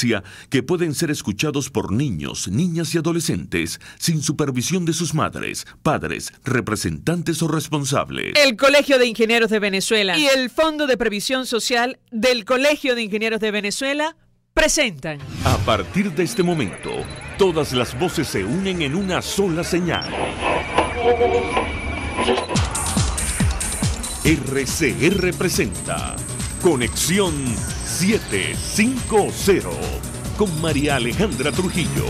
denuncia que pueden ser escuchados por niños, niñas y adolescentes sin supervisión de sus madres, padres, representantes o responsables. El Colegio de Ingenieros de Venezuela y el Fondo de Previsión Social del Colegio de Ingenieros de Venezuela presentan. A partir de este momento, todas las voces se unen en una sola señal. RCR presenta Conexión 750 con María Alejandra Trujillo.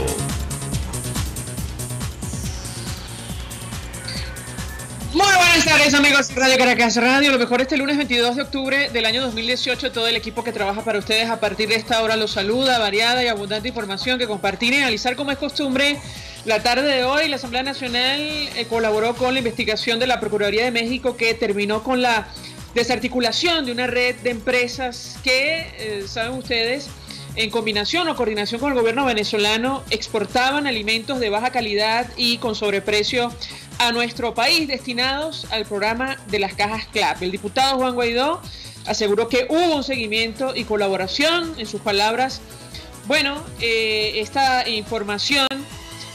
Muy buenas tardes, amigos de Radio Caracas Radio. Lo mejor este lunes 22 de octubre del año 2018. Todo el equipo que trabaja para ustedes a partir de esta hora los saluda. Variada y abundante información que compartir y analizar como es costumbre. La tarde de hoy, la Asamblea Nacional colaboró con la investigación de la Procuraduría de México que terminó con la desarticulación de una red de empresas que, saben ustedes, en combinación o coordinación con el gobierno venezolano, exportaban alimentos de baja calidad y con sobreprecio a nuestro país, destinados al programa de las cajas CLAP. El diputado Juan Guaidó aseguró que hubo un seguimiento y colaboración. En sus palabras, esta información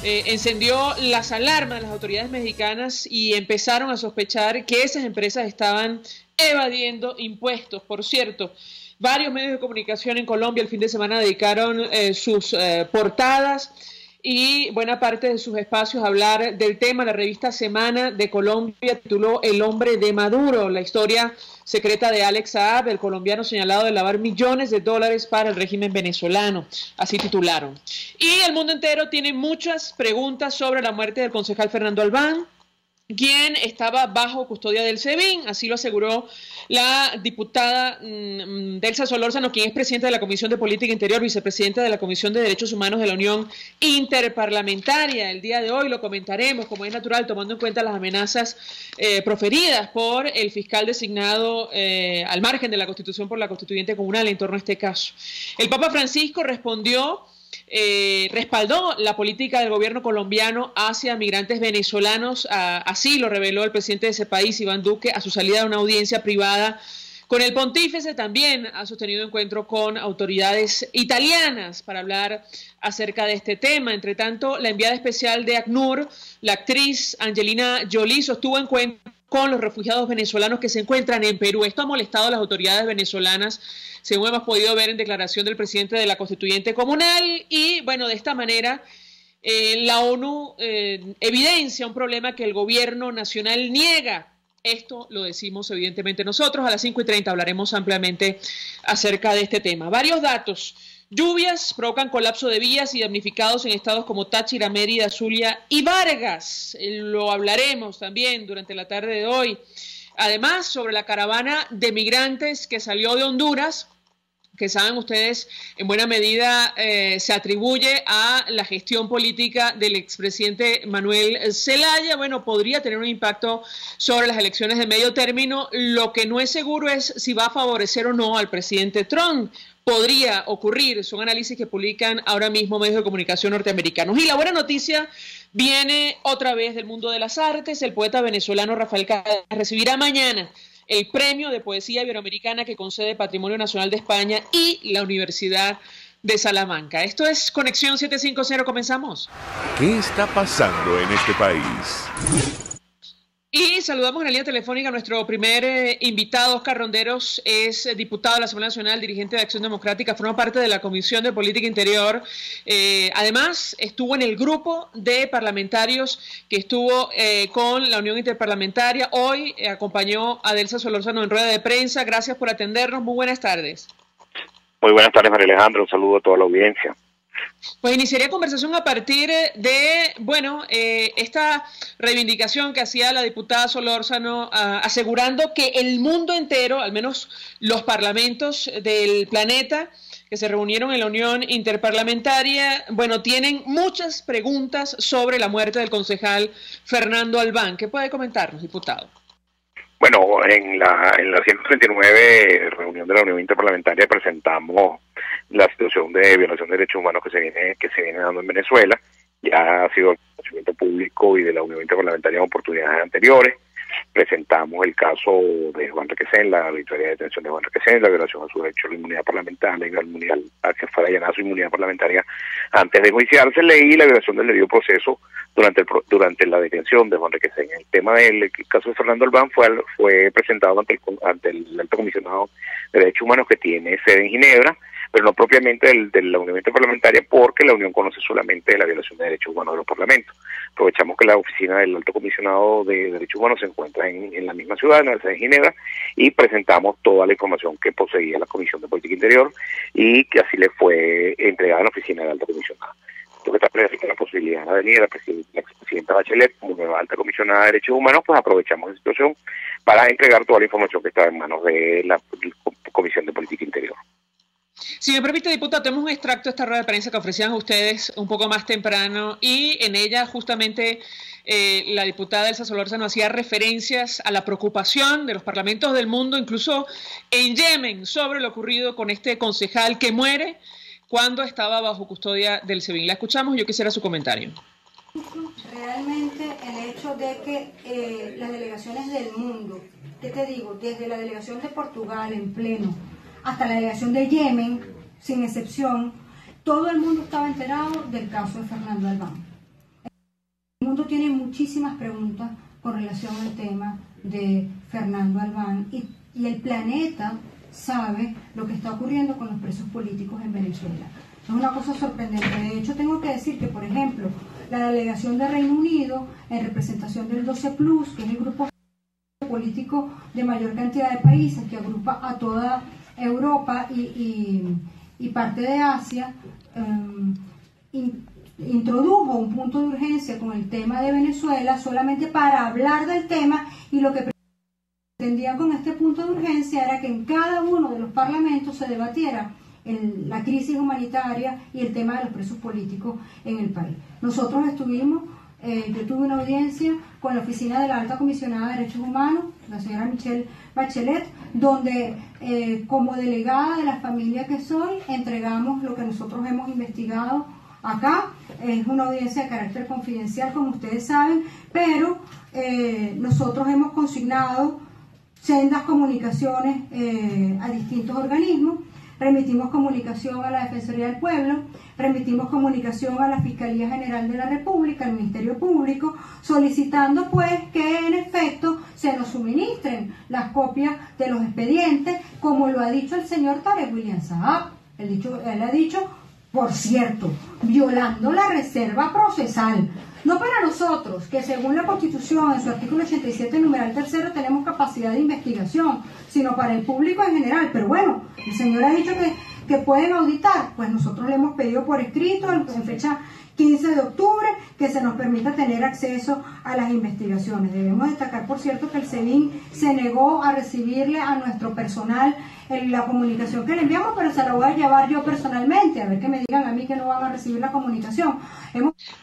encendió las alarmas de las autoridades mexicanas y empezaron a sospechar que esas empresas estaban evadiendo impuestos. Por cierto, varios medios de comunicación en Colombia el fin de semana dedicaron sus portadas y buena parte de sus espacios a hablar del tema. La revista Semana de Colombia tituló El hombre de Maduro, la historia secreta de Alex Saab, el colombiano señalado de lavar millones de dólares para el régimen venezolano. Así titularon. Y el mundo entero tiene muchas preguntas sobre la muerte del concejal Fernando Albán, quien estaba bajo custodia del SEBIN. Así lo aseguró la diputada Delsa Solórzano, quien es presidenta de la Comisión de Política Interior, vicepresidenta de la Comisión de Derechos Humanos de la Unión Interparlamentaria. El día de hoy lo comentaremos, como es natural, tomando en cuenta las amenazas proferidas por el fiscal designado al margen de la Constitución por la Constituyente Comunal en torno a este caso. El Papa Francisco respaldó la política del gobierno colombiano hacia migrantes venezolanos. Así lo reveló el presidente de ese país, Iván Duque, a su salida de una audiencia privada con el pontífice. También ha sostenido encuentro con autoridades italianas para hablar acerca de este tema. Entre tanto, la enviada especial de ACNUR, la actriz Angelina Jolie, sostuvo encuentro con los refugiados venezolanos que se encuentran en Perú. Esto ha molestado a las autoridades venezolanas, según hemos podido ver en declaración del presidente de la Constituyente Comunal. Y bueno, de esta manera la ONU evidencia un problema que el gobierno nacional niega. Esto lo decimos evidentemente nosotros. A las 5:30 hablaremos ampliamente acerca de este tema. Varios datos. Lluvias provocan colapso de vías y damnificados en estados como Táchira, Mérida, Zulia y Vargas. Lo hablaremos también durante la tarde de hoy. Además, sobre la caravana de migrantes que salió de Honduras, que saben ustedes, en buena medida se atribuye a la gestión política del expresidente Manuel Zelaya. Bueno, podría tener un impacto sobre las elecciones de medio término. Lo que no es seguro es si va a favorecer o no al presidente Trump. Podría ocurrir, son análisis que publican ahora mismo medios de comunicación norteamericanos. Y la buena noticia viene otra vez del mundo de las artes. El poeta venezolano Rafael Cárdenas recibirá mañana el premio de poesía iberoamericana que concede Patrimonio Nacional de España y la Universidad de Salamanca. Esto es Conexión 750, comenzamos. ¿Qué está pasando en este país? Y saludamos en la línea telefónica a nuestro primer invitado. Oscar Ronderos es diputado de la Asamblea Nacional, dirigente de Acción Democrática, forma parte de la Comisión de Política Interior. Además, estuvo en el grupo de parlamentarios que estuvo con la Unión Interparlamentaria. Hoy acompañó a Delsa Solórzano en rueda de prensa. Gracias por atendernos. Muy buenas tardes. Muy buenas tardes, María Alejandra. Un saludo a toda la audiencia. Pues iniciaría conversación a partir de, esta reivindicación que hacía la diputada Solórzano, asegurando que el mundo entero, al menos los parlamentos del planeta que se reunieron en la Unión Interparlamentaria, tienen muchas preguntas sobre la muerte del concejal Fernando Albán. ¿Qué puede comentarnos, diputado? Bueno, en la 139 reunión de la Unión Interparlamentaria presentamos la situación de violación de derechos humanos que se viene dando en Venezuela. Ya ha sido el conocimiento público y de la Unión Interparlamentaria en oportunidades anteriores. presentamos el caso de Juan Requesén, la arbitraria de detención de Juan Requesén, la violación a su derecho a la inmunidad parlamentaria, a que fuera allanada su inmunidad parlamentaria antes de enjuiciársele, y la violación del debido proceso durante la detención de Juan Requesén. El tema del caso de Fernando Albán fue presentado ante el Alto Comisionado de Derechos Humanos, que tiene sede en Ginebra, pero no propiamente de la Unión Interparlamentaria, porque la Unión conoce solamente de la violación de derechos humanos de los parlamentos. Aprovechamos que la oficina del Alto Comisionado de Derechos Humanos se encuentra en la misma ciudad, en la sede de Ginebra, y presentamos toda la información que poseía la Comisión de Política Interior y que así le fue entregada a la oficina del Alto Comisionado. Esto que está presente la posibilidad de venir la expresidenta Bachelet como nueva alta comisionada de Derechos Humanos, pues aprovechamos la situación para entregar toda la información que está en manos de la Comisión de Política Interior. Si me permite, diputado, tenemos un extracto de esta rueda de prensa que ofrecían ustedes un poco más temprano, y en ella justamente la diputada Elsa Solórzano hacía referencias a la preocupación de los parlamentos del mundo, incluso en Yemen, sobre lo ocurrido con este concejal que muere cuando estaba bajo custodia del SEBIN. La escuchamos, yo quisiera su comentario. Realmente el hecho de que las delegaciones del mundo, ¿qué te digo? Desde la delegación de Portugal en pleno hasta la delegación de Yemen, sin excepción, todo el mundo estaba enterado del caso de Fernando Albán. El mundo tiene muchísimas preguntas con relación al tema de Fernando Albán, y el planeta sabe lo que está ocurriendo con los presos políticos en Venezuela. Es una cosa sorprendente. De hecho, tengo que decir que, por ejemplo, la delegación de Reino Unido, en representación del 12 Plus, que es el grupo político de mayor cantidad de países que agrupa a toda Europa y parte de Asia, introdujo un punto de urgencia con el tema de Venezuela solamente para hablar del tema, y lo que pretendía con este punto de urgencia era que en cada uno de los parlamentos se debatiera la crisis humanitaria y el tema de los presos políticos en el país. Nosotros estuvimos, yo tuve una audiencia con la oficina de la Alta Comisionada de Derechos Humanos, la señora Michelle Bachelet, donde como delegada de la familia que soy, entregamos lo que nosotros hemos investigado acá. Es una audiencia de carácter confidencial, como ustedes saben, pero nosotros hemos consignado sendas comunicaciones a distintos organismos. Remitimos comunicación a la Defensoría del Pueblo, remitimos comunicación a la Fiscalía General de la República, al Ministerio Público, solicitando pues que en efecto se nos suministren las copias de los expedientes, como lo ha dicho el señor Tarek William Saab. Él ha dicho, por cierto, violando la reserva procesal. No para nosotros, que según la Constitución, en su artículo 87, numeral 3, tenemos capacidad de investigación, sino para el público en general. Pero bueno, el señor ha dicho que pueden auditar, pues nosotros le hemos pedido por escrito, en fecha 15 de octubre, que se nos permita tener acceso a las investigaciones. Debemos destacar, por cierto, que el SEBIN se negó a recibirle a nuestro personal la comunicación que le enviamos, pero se la voy a llevar yo personalmente, a ver que me digan a mí que no van a recibir la comunicación.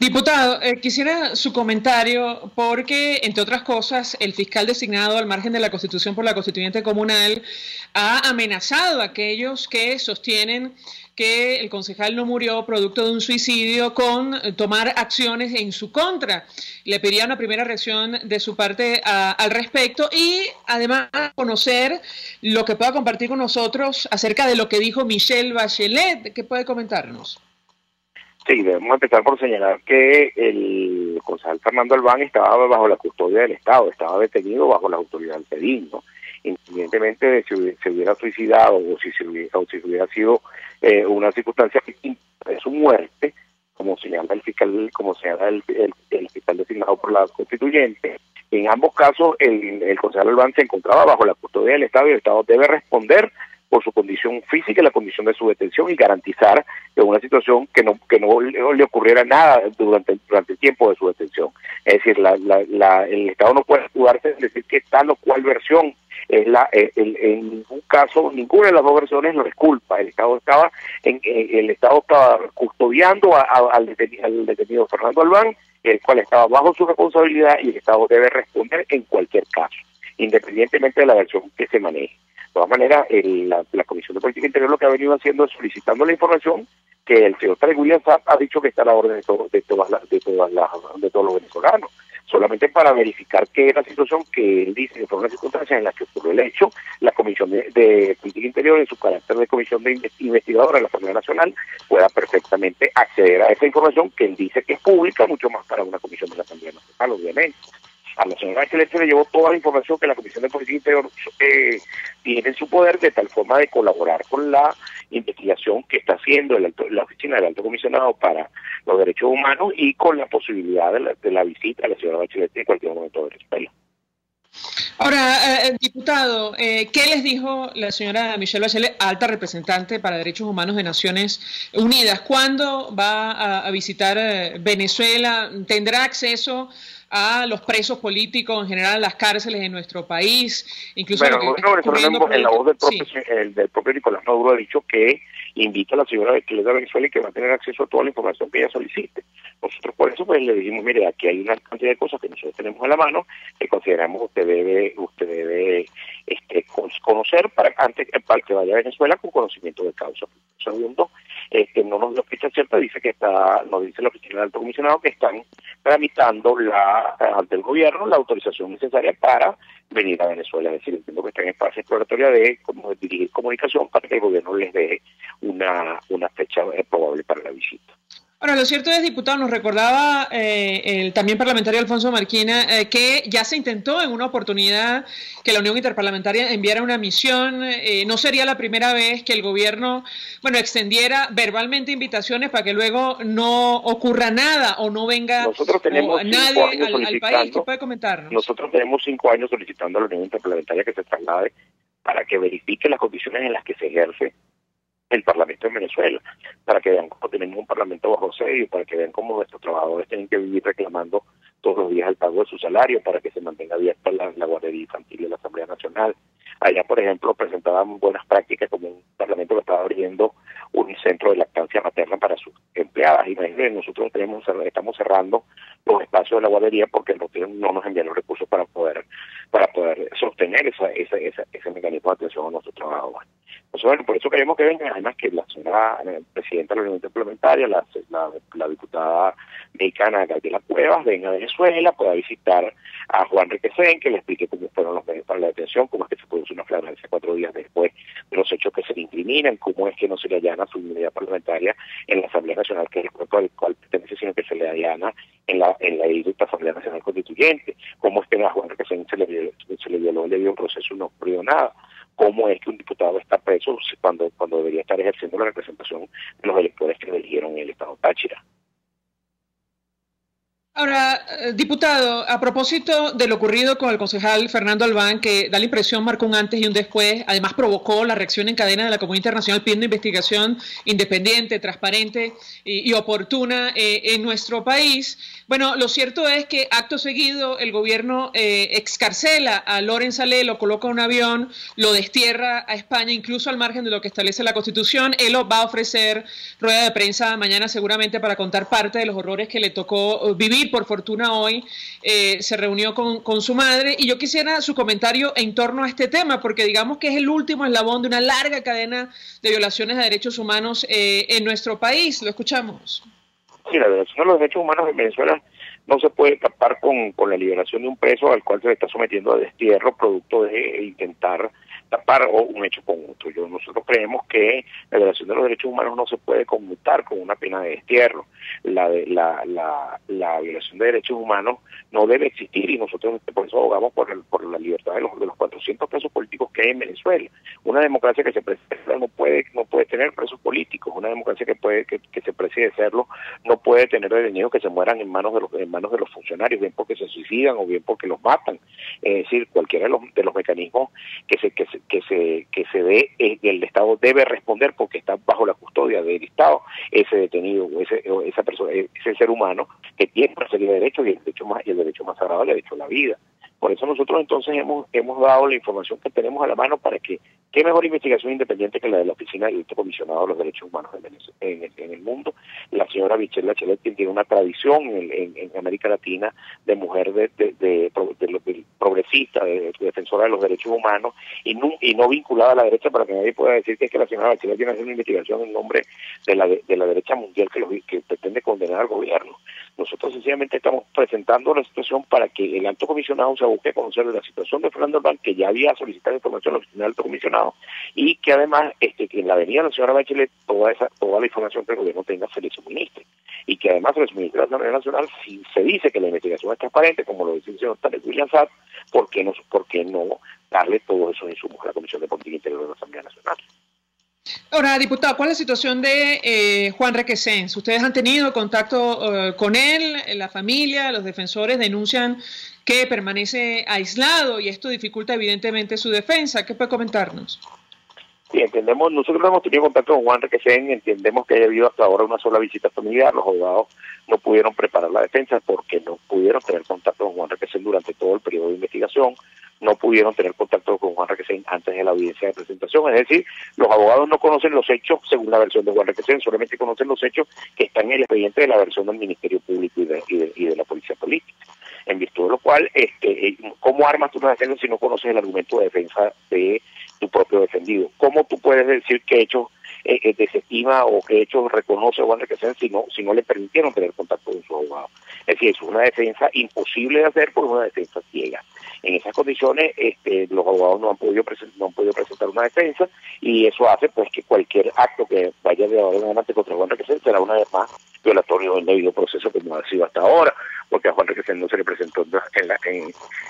Diputado, quisiera su comentario, porque, entre otras cosas, el fiscal designado al margen de la Constitución por la Constituyente Comunal ha amenazado a aquellos que sostienen que el concejal no murió producto de un suicidio con tomar acciones en su contra. Le pediría una primera reacción de su parte al respecto, y además conocer lo que pueda compartir con nosotros acerca de lo que dijo Michelle Bachelet. ¿Qué puede comentarnos? Sí, debemos empezar por señalar que el concejal Fernando Albán estaba bajo la custodia del Estado, estaba detenido bajo la autoridad del SEBIN, ¿no? Independientemente de si se hubiera suicidado o si hubiera sido una circunstancia de su muerte, como señala el fiscal, el fiscal designado por la Constituyente. En ambos casos, el concejal Albán se encontraba bajo la custodia del Estado, y el Estado debe responder por su condición física y la condición de su detención, y garantizar que una situación que no le ocurriera nada durante el tiempo de su detención. Es decir, el Estado no puede escudarse en decir que tal o cual versión es en ningún caso, ninguna de las dos versiones no es culpa. El Estado estaba custodiando al detenido Fernando Albán, el cual estaba bajo su responsabilidad, y el Estado debe responder en cualquier caso, independientemente de la versión que se maneje. De todas maneras, la Comisión de Política Interior lo que ha venido haciendo es solicitando la información que el señor Tarek William Saab ha dicho que está a la orden de todos los venezolanos. solamente para verificar qué era la situación que él dice que fue una circunstancia en la que ocurrió el hecho. La Comisión de Política Interior, en su carácter de comisión de investigadora de la Asamblea Nacional, pueda perfectamente acceder a esa información que él dice que es pública, mucho más para una comisión de la Asamblea Nacional, obviamente. A la señora Bachelet se le llevó toda la información que la Comisión de Política Interior tiene en su poder, de tal forma de colaborar con la investigación que está haciendo la Oficina del Alto Comisionado para los Derechos Humanos, y con la posibilidad de la visita a la señora Bachelet en cualquier momento de Venezuela. Ahora, diputado, ¿qué les dijo la señora Michelle Bachelet, alta representante para Derechos Humanos de Naciones Unidas? ¿Cuándo va a visitar Venezuela? ¿Tendrá acceso a los presos políticos, en general a las cárceles de nuestro país? Incluso bueno, en la voz del propio Nicolás Maduro ha dicho que invita a la señora Bachelet de Venezuela y que va a tener acceso a toda la información que ella solicite. Nosotros por eso pues le dijimos, mire, aquí hay una cantidad de cosas que nosotros tenemos a la mano que consideramos usted debe conocer para que vaya a Venezuela con conocimiento de causa. Segundo, no nos dio fecha cierta, nos dice la Oficina del Alto Comisionado que están tramitando ante el gobierno la autorización necesaria para venir a Venezuela. Es decir, entiendo que están en fase exploratoria de dirigir comunicación para que el gobierno les dé una fecha probable para la visita. Ahora, lo cierto es, diputado, nos recordaba el también parlamentario Alfonso Marquina que ya se intentó en una oportunidad que la Unión Interparlamentaria enviara una misión. No sería la primera vez que el gobierno, extendiera verbalmente invitaciones para que luego no ocurra nada o no venga nadie al país. ¿Qué puede comentarnos? Nosotros tenemos 5 años solicitando a la Unión Interparlamentaria que se traslade para que verifique las condiciones en las que se ejerce el Parlamento en Venezuela, para que vean cómo tenemos un Parlamento bajo asedio, para que vean cómo nuestros trabajadores tienen que vivir reclamando todos los días el pago de su salario, para que se mantenga abierta la guardería infantil de la Asamblea Nacional. Allá, por ejemplo, presentaban buenas prácticas como un Parlamento que estaba abriendo un centro de lactancia materna para sus empleadas. Imagínense, nosotros estamos cerrando los espacios de la guardería porque no nos envían los recursos para poder sostener ese mecanismo de atención a nuestros trabajadores. Entonces, por eso queremos que vengan, además que la señora presidenta de la Unión Parlamentaria, la diputada mexicana Gabriela Cuevas, venga a Venezuela, pueda visitar a Juan Requesén, que le explique cómo fueron los medios para la detención, cómo es que se produce una flagrancia 4 días después de los hechos que se le incriminan, cómo es que no se le allana su inmunidad parlamentaria en la Asamblea Nacional, que es el cuerpo al cual pertenece, sino que se le allana en la Asamblea Nacional Constituyente, cómo es que a Juan Requesén se le violó el debido proceso y no ocurrió nada. Cómo es que un diputado está preso cuando debería estar ejerciendo la representación de los electores que le eligieron en el estado Táchira. Ahora, diputado, a propósito de lo ocurrido con el concejal Fernando Albán, que da la impresión marcó un antes y un después, además provocó la reacción en cadena de la comunidad internacional pidiendo investigación independiente, transparente y oportuna en nuestro país. Bueno, lo cierto es que acto seguido el gobierno excarcela a Lawrence Saleh, lo coloca en un avión, lo destierra a España, incluso al margen de lo que establece la Constitución. Él va a ofrecer rueda de prensa mañana seguramente para contar parte de los horrores que le tocó vivir. Por fortuna hoy se reunió con su madre, y yo quisiera su comentario en torno a este tema, porque digamos que es el último eslabón de una larga cadena de violaciones de derechos humanos en nuestro país. Lo escuchamos. Sí, la violación de los derechos humanos en Venezuela no se puede tapar con la liberación de un preso al cual se le está sometiendo a destierro producto de intentar tapar un hecho con otro. Nosotros creemos que la violación de los derechos humanos no se puede conmutar con una pena de destierro. La violación de derechos humanos no debe existir, y nosotros por eso abogamos por la libertad de los 400 presos políticos que hay en Venezuela. Una democracia que se preside no puede tener presos políticos. Una democracia que se preside serlo no puede tener detenidos que se mueran en manos de los funcionarios, bien porque se suicidan o bien porque los matan. Es decir, cualquiera de los mecanismos que se dé, el Estado debe responder porque está bajo la custodia del Estado ese detenido o esa persona, ese ser humano que tiene una serie de derechos, y el derecho más sagrado es el derecho a la vida. Por eso nosotros entonces hemos dado la información que tenemos a la mano para que qué mejor investigación independiente que la de la Oficina del Alto Comisionado de los Derechos Humanos en el mundo. La señora Michelle Bachelet tiene una tradición en América Latina de mujer de progresista, de defensora de los derechos humanos, y no vinculada a la derecha, para que nadie pueda decir que es que la señora Bachelet tiene que hacer una investigación en nombre de la derecha mundial que pretende condenar al gobierno. nosotros sencillamente estamos presentando la situación para que el alto comisionado se aboque a conocer la situación de Fernando Albán, que ya había solicitado información al oficina del alto comisionado, y que además que en la avenida de la señora Bachelet toda la información que el gobierno tenga se le suministre, y que además se le suministre a la Asamblea Nacional. Si se dice que la investigación es transparente, como lo dice el señor Tarek William Saab, ¿por qué no darle todos esos insumos a la Comisión de Política Interior de la Asamblea Nacional? Ahora, diputado, ¿cuál es la situación de Juan Requesens? ¿Ustedes han tenido contacto con él? La familia, los defensores denuncian que permanece aislado y esto dificulta evidentemente su defensa. ¿Qué puede comentarnos? Sí, nosotros no hemos tenido contacto con Juan Requesens, entendemos que haya habido hasta ahora una sola visita familiar. Los abogados no pudieron preparar la defensa porque no pudieron tener contacto con Juan Requesens durante todo el periodo de investigación, no pudieron tener contacto con Juan Requesens antes de la audiencia de presentación. Es decir, los abogados no conocen los hechos según la versión de Juan Requesens, solamente conocen los hechos que están en el expediente de la versión del Ministerio Público y de la Policía Política. En virtud de lo cual, ¿cómo armas tú una defensa si no conoces el argumento de defensa de tu propio defendido? ¿Cómo tú puedes decir qué hechos desestima o qué hechos reconoce Juan Requesens si no le permitieron tener contacto con su abogado? Es decir, es una defensa imposible de hacer porque es una defensa ciega. En esas condiciones, los abogados no han podido presentar una defensa, y eso hace pues que cualquier acto que vaya de ahora en adelante contra Juan Requesens será una vez más violatorio del debido proceso, como ha sido hasta ahora, porque a Juan Requesens no se le presentó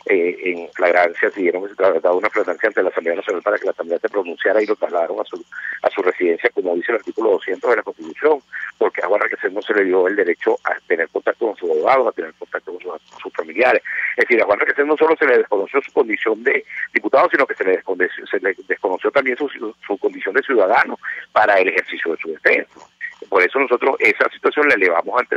en flagrancia, siguieron que se trataba de una flagrancia ante la Asamblea Nacional para que la Asamblea se pronunciara, y lo trasladaron a su residencia, como dice el artículo 200 de la Constitución, porque a Juan Requesens no se le dio el derecho a tener contacto con sus abogados, a tener contacto con sus familiares. Es decir, a Juan Requesens no solo se le desconoció su condición de diputado, sino que se le desconoció también su condición de ciudadano para el ejercicio de su defensa. Por eso nosotros esa situación la elevamos ante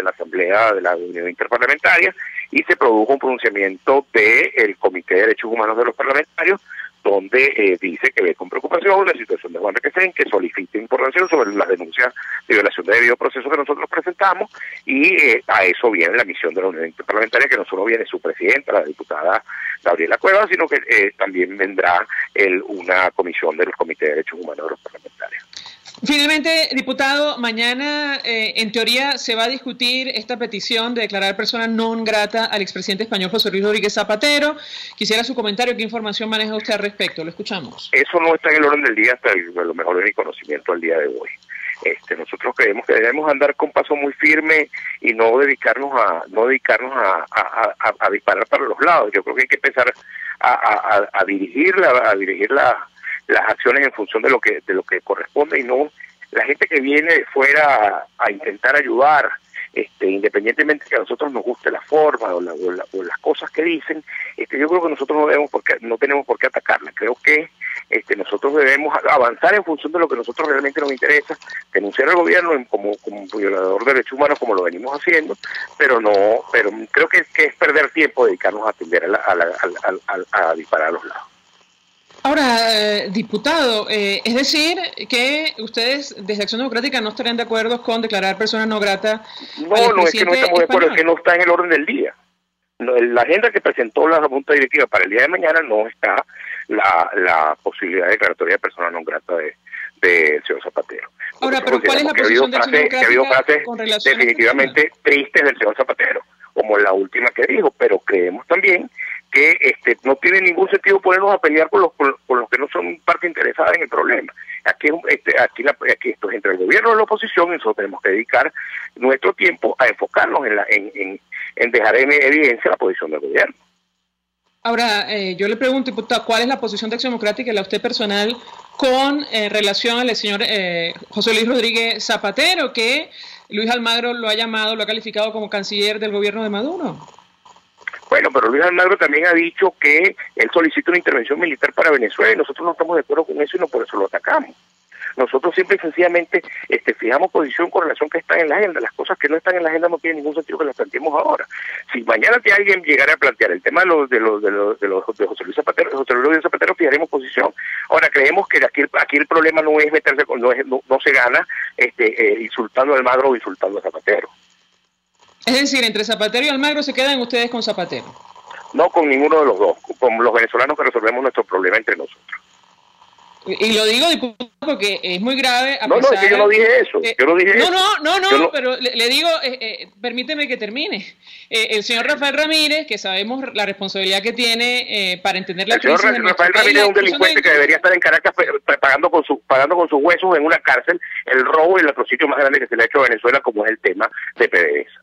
la Asamblea de la Unión Interparlamentaria, y se produjo un pronunciamiento del Comité de Derechos Humanos de los Parlamentarios, donde dice que ve con preocupación la situación de Juan Requesens, que solicita información sobre las denuncias de violación de debido proceso que nosotros presentamos, y a eso viene la misión de la Unión Interparlamentaria, que no solo viene su presidenta, la diputada Gabriela Cuevas, sino que también vendrá una comisión del Comité de Derechos Humanos de los Parlamentarios. Finalmente, diputado, mañana en teoría se va a discutir esta petición de declarar persona non grata al expresidente español José Luis Rodríguez Zapatero. Quisiera su comentario, ¿qué información maneja usted al respecto? Lo escuchamos. Eso no está en el orden del día, hasta lo mejor de mi conocimiento al día de hoy. Nosotros creemos que debemos andar con paso muy firme y no dedicarnos a disparar para los lados. Yo creo que hay que empezar a dirigir las acciones en función de lo que corresponde, y no la gente que viene de fuera a intentar ayudar, independientemente que a nosotros nos guste la forma o las cosas que dicen. Yo creo que nosotros no tenemos por qué atacarla. Creo que nosotros debemos avanzar en función de lo que a nosotros realmente nos interesa, denunciar al gobierno como violador de derechos humanos, como lo venimos haciendo, pero creo que es perder tiempo dedicarnos a atender a disparar a los lados. Ahora, diputado, es decir que ustedes desde Acción Democrática no estarían de acuerdo con declarar persona no grata. No es que no estamos de acuerdo, es que no está en el orden del día. La agenda que presentó la Junta Directiva para el día de mañana no está la posibilidad de declaratoria de persona no grata del señor Zapatero. Ahora, pero ¿cuál es la posición de Acción Democrática? Ha habido frases definitivamente tristes del señor Zapatero, como la última que dijo, pero creemos también que no tiene ningún sentido ponernos a pelear con los que no son parte interesada en el problema. Aquí esto es entre el gobierno y la oposición, y nosotros tenemos que dedicar nuestro tiempo a enfocarnos en dejar en evidencia la posición del gobierno. Ahora, yo le pregunto, diputado, ¿cuál es la posición de Acción Democrática y la usted personal con relación al señor José Luis Rodríguez Zapatero, que Luis Almagro lo ha calificado como canciller del gobierno de Maduro? Bueno, pero Luis Almagro también ha dicho que él solicita una intervención militar para Venezuela, y nosotros no estamos de acuerdo con eso, y no por eso lo atacamos. Nosotros simple y sencillamente fijamos posición con relación que están en la agenda. Las cosas que no están en la agenda no tienen ningún sentido que las planteemos ahora. Si mañana alguien llegara a plantear el tema de José Luis Zapatero, fijaremos posición. Ahora, creemos que aquí el problema no es meterse no se gana insultando a Almagro o insultando a Zapatero. Es decir, entre Zapatero y Almagro se quedan ustedes con Zapatero. No con ninguno de los dos, con los venezolanos que resolvemos nuestro problema entre nosotros. Y lo digo, diputado, porque es muy grave. No, es que yo no dije eso. Yo no dije eso. No, pero le digo, permíteme que termine. El señor Rafael Ramírez, que sabemos la responsabilidad que tiene para entender la crisis. El señor Rafael Ramírez es un delincuente que debería estar en Caracas pagando con sus huesos en una cárcel el robo y el atrocidio más grande que se le ha hecho a Venezuela, como es el tema de PDVSA.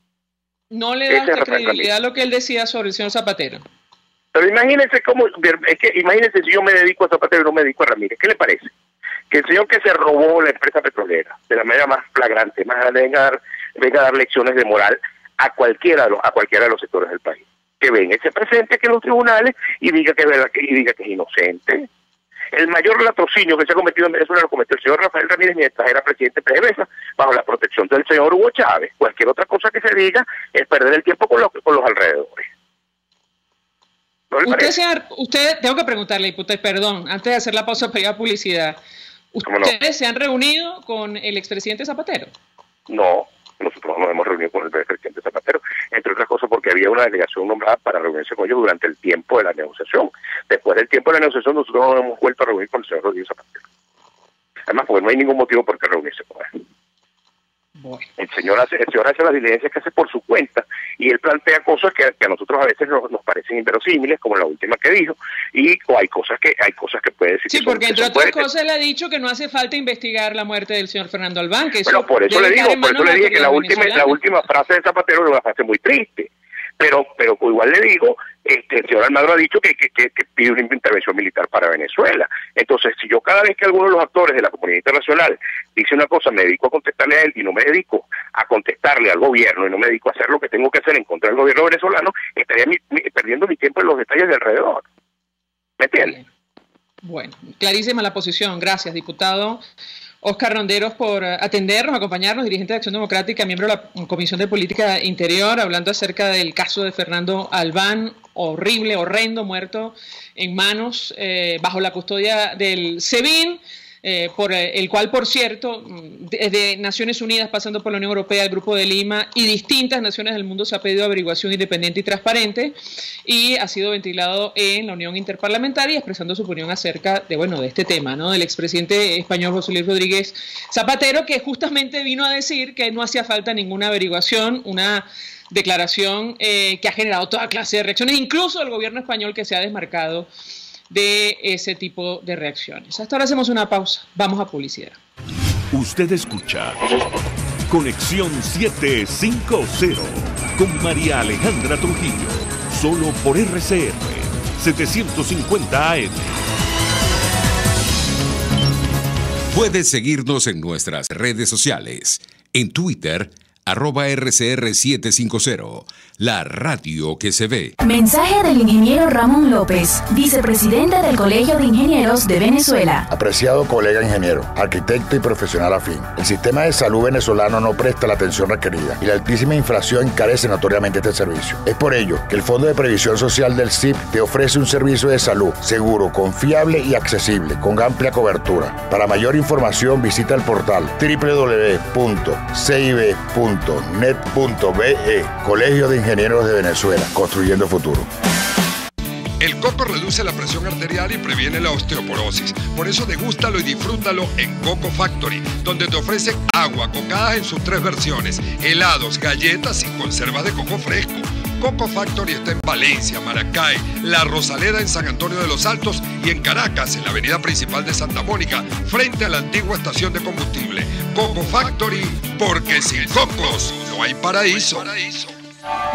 No le da esta credibilidad a lo que él decía sobre el señor Zapatero. Pero imagínense imagínense si yo me dedico a Zapatero y no me dedico a Ramírez. ¿Qué le parece? Que el señor que se robó la empresa petrolera de la manera más flagrante, más grande, venga a dar lecciones de moral a cualquiera de los sectores del país. Que venga y se presente aquí en los tribunales y diga que es verdad, y diga que es inocente. El mayor latrocinio que se ha cometido en Venezuela lo cometió el señor Rafael Ramírez mientras era presidente de PDVSA, bajo la protección del señor Hugo Chávez. Cualquier otra cosa que se diga es perder el tiempo con los alrededores. ¿No usted, tengo que preguntarle, diputado, perdón, antes de hacer la pausa para ir a publicidad, ¿ustedes se han reunido con el expresidente Zapatero? No, nosotros no nos hemos reunido con el expresidente Zapatero, entre otras cosas porque había una delegación nombrada para reunirse con ellos durante el tiempo de la negociación. Después del tiempo de la negociación nosotros no nos hemos vuelto a reunir con el señor Rodríguez Zapatero. Además, porque no hay ningún motivo por qué reunirse con él. Bueno. El señor hace las diligencias que hace por su cuenta y él plantea cosas que a nosotros a veces nos parecen inverosímiles, como la última que dijo, o hay cosas que puede decir. Sí, porque entre otras cosas él ha dicho que no hace falta investigar la muerte del señor Fernando Albán. Que bueno, por eso le dije que la última frase de Zapatero es una frase muy triste. Pero igual le digo, el señor Almagro ha dicho que pide una intervención militar para Venezuela. Entonces, si yo cada vez que alguno de los actores de la comunidad internacional dice una cosa, me dedico a contestarle a él y no me dedico a contestarle al gobierno y no me dedico a hacer lo que tengo que hacer en contra del gobierno venezolano, estaría perdiendo mi tiempo en los detalles de alrededor. ¿Me entiendes? Bueno, clarísima la posición. Gracias, diputado Óscar Ronderos, por atendernos, acompañarnos, dirigente de Acción Democrática, miembro de la Comisión de Política Interior, hablando acerca del caso de Fernando Albán, horrible, horrendo, muerto en manos, bajo la custodia del SEBIN, por el cual, por cierto, desde Naciones Unidas, pasando por la Unión Europea, el Grupo de Lima y distintas naciones del mundo se ha pedido averiguación independiente y transparente, y ha sido ventilado en la Unión Interparlamentaria, expresando su opinión acerca de este tema, ¿no? Del expresidente español José Luis Rodríguez Zapatero, que justamente vino a decir que no hacía falta ninguna averiguación, una declaración que ha generado toda clase de reacciones, incluso el gobierno español, que se ha desmarcado de ese tipo de reacciones. Hasta ahora hacemos una pausa. Vamos a publicidad. Usted escucha Conexión 750 con María Alejandra Trujillo, solo por RCR 750 AM. Puedes seguirnos en nuestras redes sociales. En Twitter, @RCR750, la radio que se ve. Mensaje del ingeniero Ramón López, vicepresidente del Colegio de Ingenieros de Venezuela. Apreciado colega ingeniero, arquitecto y profesional afín, el sistema de salud venezolano no presta la atención requerida y la altísima inflación encarece notoriamente este servicio. Es por ello que el Fondo de Previsión Social del CIP te ofrece un servicio de salud seguro, confiable y accesible, con amplia cobertura. Para mayor información visita el portal www.cib.net.be. Colegio de Ingenieros de Venezuela, construyendo futuro. El coco reduce la presión arterial y previene la osteoporosis. Por eso degústalo y disfrútalo en Coco Factory, donde te ofrecen agua, cocadas en sus 3 versiones, helados, galletas y conservas de coco fresco. Coco Factory está en Valencia, Maracay, La Rosaleda en San Antonio de los Altos y en Caracas, en la avenida principal de Santa Mónica, frente a la antigua estación de combustible. Coco Factory, porque sin cocos no hay paraíso.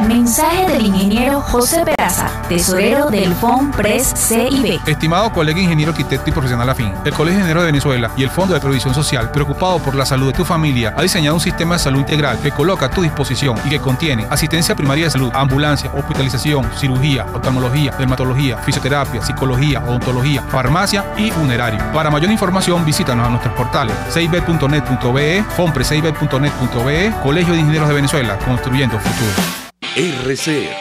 Mensaje del ingeniero José Peraza, tesorero del FONPRES CIB. Estimado colega ingeniero, arquitecto y profesional afín, el Colegio de Ingenieros de Venezuela y el Fondo de Previsión Social, preocupado por la salud de tu familia, ha diseñado un sistema de salud integral que coloca a tu disposición y que contiene asistencia primaria de salud, ambulancia, hospitalización, cirugía, oftalmología, dermatología, fisioterapia, psicología, odontología, farmacia y funerario. Para mayor información, visítanos a nuestros portales cib.net.be, fonprescib.net.be, Colegio de Ingenieros de Venezuela, construyendo futuro. RCR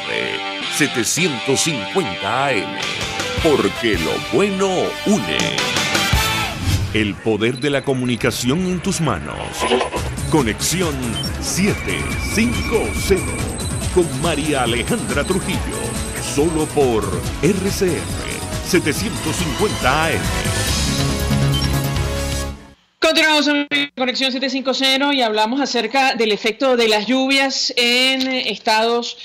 750 AM, porque lo bueno une. El poder de la comunicación en tus manos. Conexión 750 con María Alejandra Trujillo, solo por RCR 750 AM. Continuamos en Conexión 750 y hablamos acerca del efecto de las lluvias en estados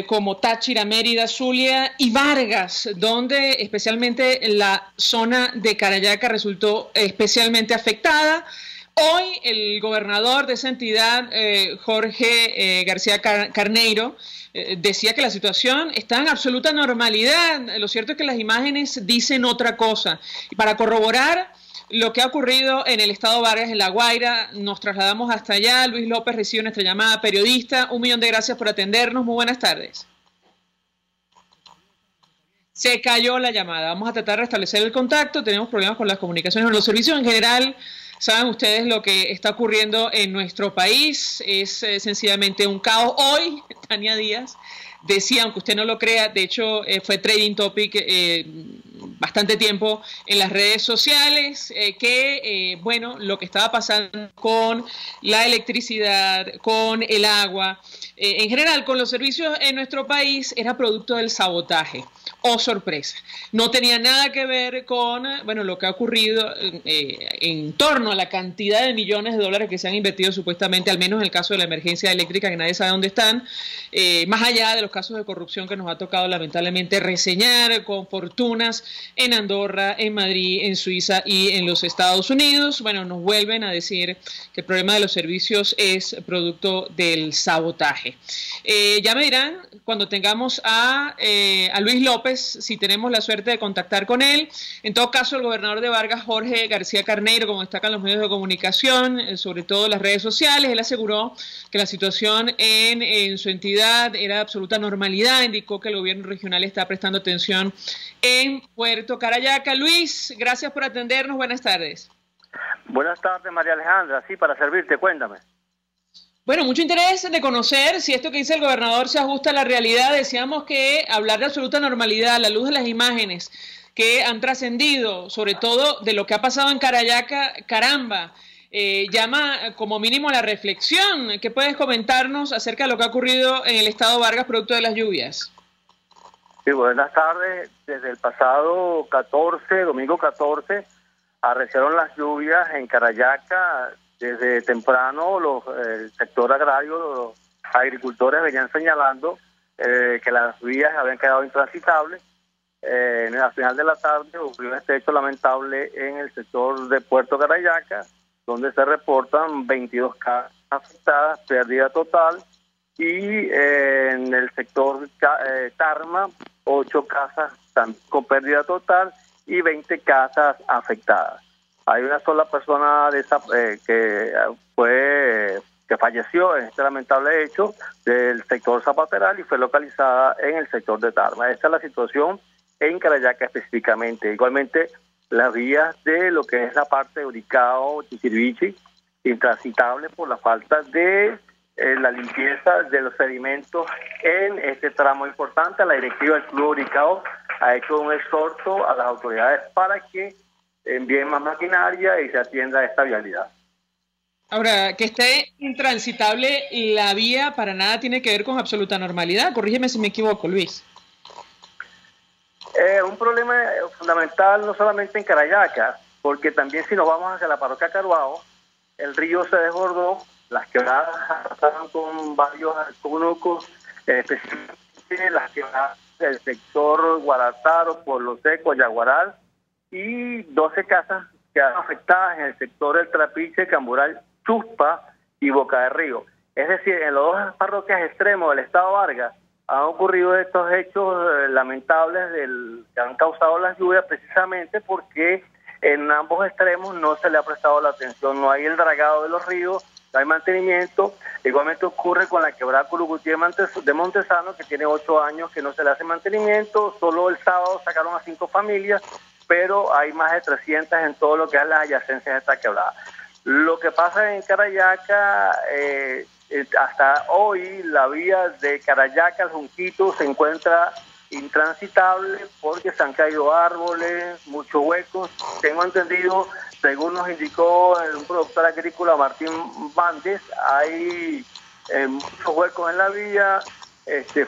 como Táchira, Mérida, Zulia y Vargas, donde especialmente la zona de Carayaca resultó especialmente afectada. Hoy el gobernador de esa entidad, Jorge García Carneiro, decía que la situación está en absoluta normalidad. Lo cierto es que las imágenes dicen otra cosa. Y para corroborar lo que ha ocurrido en el estado Vargas, en La Guaira, nos trasladamos hasta allá. Luis López recibe nuestra llamada. Periodista, 1.000.000 de gracias por atendernos. Muy buenas tardes. Se cayó la llamada. Vamos a tratar de restablecer el contacto. Tenemos problemas con las comunicaciones. Los servicios en general, saben ustedes lo que está ocurriendo en nuestro país. Es sencillamente un caos. Hoy, Tania Díaz decía, aunque usted no lo crea, de hecho fue trending topic bastante tiempo en las redes sociales, bueno, lo que estaba pasando con la electricidad, con el agua, en general con los servicios en nuestro país era producto del sabotaje. Oh, sorpresa. No tenía nada que ver con, bueno, lo que ha ocurrido en torno a la cantidad de millones de dólares que se han invertido supuestamente, al menos en el caso de la emergencia eléctrica, que nadie sabe dónde están, más allá de los casos de corrupción que nos ha tocado lamentablemente reseñar, con fortunas en Andorra, en Madrid, en Suiza y en los Estados Unidos. Bueno, nos vuelven a decir que el problema de los servicios es producto del sabotaje. Ya me dirán, cuando tengamos a Luis López, si tenemos la suerte de contactar con él. En todo caso, el gobernador de Vargas, Jorge García Carneiro, como destacan los medios de comunicación, sobre todo las redes sociales, él aseguró que la situación en su entidad era de absoluta normalidad. Indicó que el gobierno regional está prestando atención en Puerto Carayaca. Luis, gracias por atendernos. Buenas tardes. Buenas tardes, María Alejandra. Sí, para servirte, cuéntame. Bueno, mucho interés de conocer si esto que dice el gobernador se ajusta a la realidad. Decíamos que hablar de absoluta normalidad a la luz de las imágenes que han trascendido, sobre todo de lo que ha pasado en Carayaca, caramba, llama como mínimo a la reflexión. ¿Qué puedes comentarnos acerca de lo que ha ocurrido en el estado Vargas producto de las lluvias? Sí, buenas tardes. Desde el pasado domingo 14, arreciaron las lluvias en Carayaca. Desde temprano el sector agrario, los agricultores venían señalando que las vías habían quedado intransitables. Al final de la tarde ocurrió este hecho lamentable en el sector de Puerto Carayaca, donde se reportan 22 casas afectadas, pérdida total, y en el sector Tarma, 8 casas con pérdida total y 20 casas afectadas. Hay una sola persona que falleció en este lamentable hecho del sector Zapateral y fue localizada en el sector de Tarma. Esta es la situación en Carayaca específicamente. Igualmente, las vías de lo que es la parte de Uricao, Chichirivichi, intransitable por la falta de la limpieza de los sedimentos en este tramo importante. La directiva del Club Uricao ha hecho un exhorto a las autoridades para que envíen más maquinaria y se atienda a esta vialidad. Ahora, que esté intransitable la vía para nada tiene que ver con absoluta normalidad. Corrígeme si me equivoco, Luis. Un problema fundamental no solamente en Carayaca, porque también si nos vamos hacia la parroquia Caruao, el río se desbordó, las quebradas estaban con varios conucos, especialmente las quebradas del sector Guarataro, Pueblo Seco, Yaguaral, y 12 casas quedaron afectadas en el sector del Trapiche, Cambural, Chuspa y Boca de Río. Es decir, en las dos parroquias extremos del estado Vargas han ocurrido estos hechos lamentables que han causado las lluvias, precisamente porque en ambos extremos no se le ha prestado la atención, no hay el dragado de los ríos, no hay mantenimiento. Igualmente ocurre con la quebrada Curucutí de Montesano, que tiene 8 años que no se le hace mantenimiento. Solo el sábado sacaron a 5 familias, pero hay más de 300 en todo lo que es las adyacencias de esta quebrada. Lo que pasa en Carayaca, hasta hoy la vía de Carayaca al Junquito se encuentra intransitable porque se han caído árboles, muchos huecos. Tengo entendido, según nos indicó un productor agrícola, Martín Bandes, hay muchos huecos en la vía,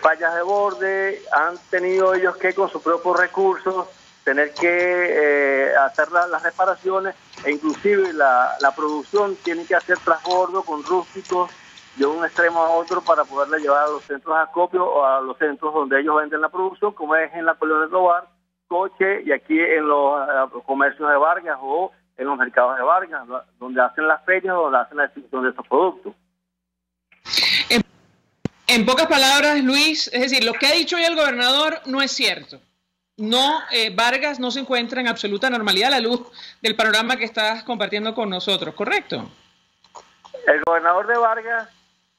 fallas de borde. Han tenido ellos que con sus propios recursos tener que hacer las reparaciones e inclusive la producción tiene que hacer transbordo con rústicos de un extremo a otro para poderla llevar a los centros de acopio o a los centros donde ellos venden la producción, como es en la Colonia del Tovar, Coche, y aquí en los comercios de Vargas o en los mercados de Vargas, donde hacen las ferias, donde hacen la distribución de estos productos. En pocas palabras, Luis, es decir, lo que ha dicho hoy el gobernador no es cierto. No, Vargas no se encuentra en absoluta normalidad a la luz del panorama que estás compartiendo con nosotros, ¿correcto? El gobernador de Vargas